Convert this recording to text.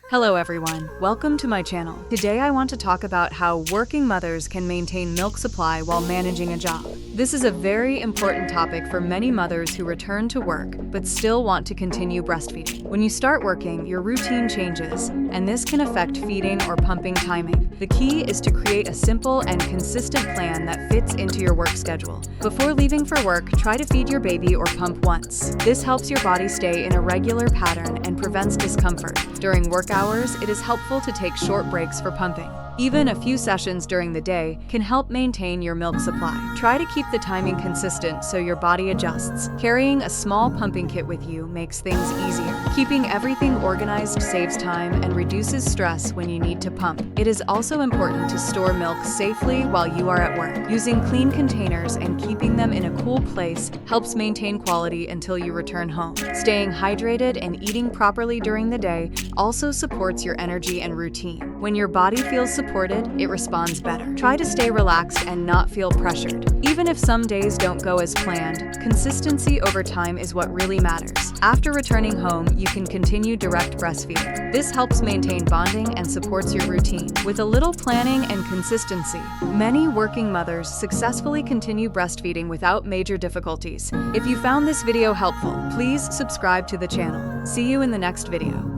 Hello everyone, welcome to my channel. Today I want to talk about how working mothers can maintain milk supply while managing a job. This is a very important topic for many mothers who return to work but still want to continue breastfeeding. When you start working, your routine changes, and this can affect feeding or pumping timing. The key is to create a simple and consistent plan that fits into your work schedule. Before leaving for work, try to feed your baby or pump once. This helps your body stay in a regular pattern and prevents discomfort. During work hours, it is helpful to take short breaks for pumping. Even a few sessions during the day can help maintain your milk supply. Try to keep the timing consistent so your body adjusts. Carrying a small pumping kit with you makes things easier. Keeping everything organized saves time and reduces stress when you need to pump. It is also important to store milk safely while you are at work. Using clean containers and keeping them in a cool place helps maintain quality until you return home. Staying hydrated and eating properly during the day also supports your energy and routine. When your body feels supported, it responds better. Try to stay relaxed and not feel pressured. Even if some days don't go as planned, consistency over time is what really matters. After returning home, you can continue direct breastfeeding. This helps maintain bonding and supports your routine. With a little planning and consistency, many working mothers successfully continue breastfeeding without major difficulties. If you found this video helpful, please subscribe to the channel. See you in the next video.